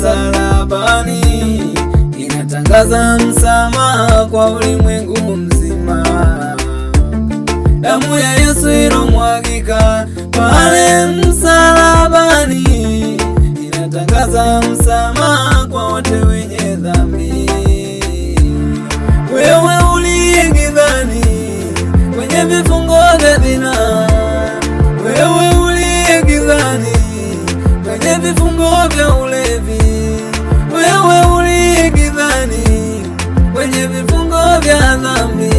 msalabani inatangaza msamaha kwa ulimwengu mzima. Damu ya Yesu ilomwagika pale msalabani inatangaza msamaha kwa wote wenye dhambi. Wewe uliye gizani kwenye vifungo vya zinaa, wewe uliye gizani kwenye vifungo vya ulevi, wewe uliye gizani kwenye vifungo vya dhambi,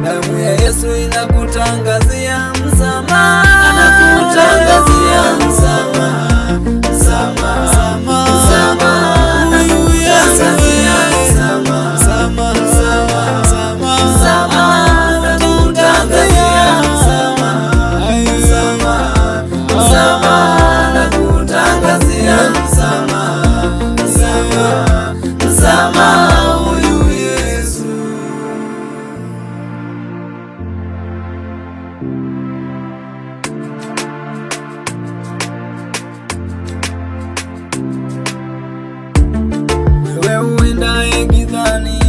damu ya Yesu inakutangazia msamaha, anakutangazia msamaha, msamaha, msamaha, anakutangazia msamaha, msamaha, msamaha, anakutangazia msamaha, msamaha, msamaha, anakutangazia msamaha, msamaha, msamaha. Wewe uendaye gizani,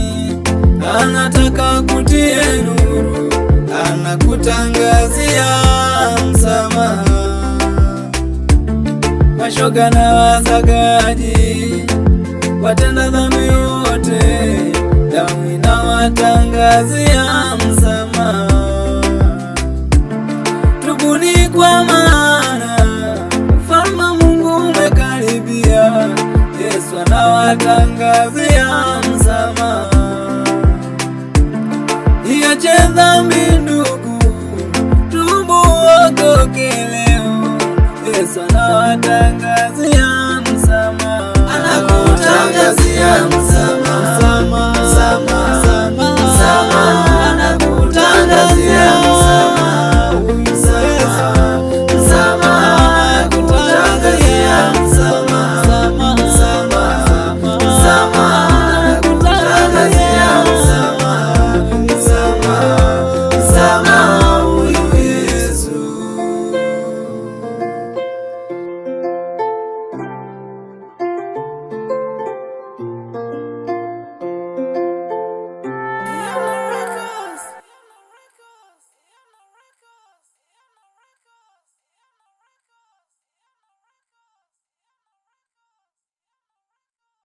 anataka kutie nuru, anakutangazia msamaha. Mashoga na wasagaji, watenda dhambi wote, damu inawatangazia msamaha. Tubuni kwa maana ufalme wa Mungu umekaribia. Yesu anawatangazia msamaha. Iache dhambi ndugu, tubu okoke leo. Yesu anawatangazia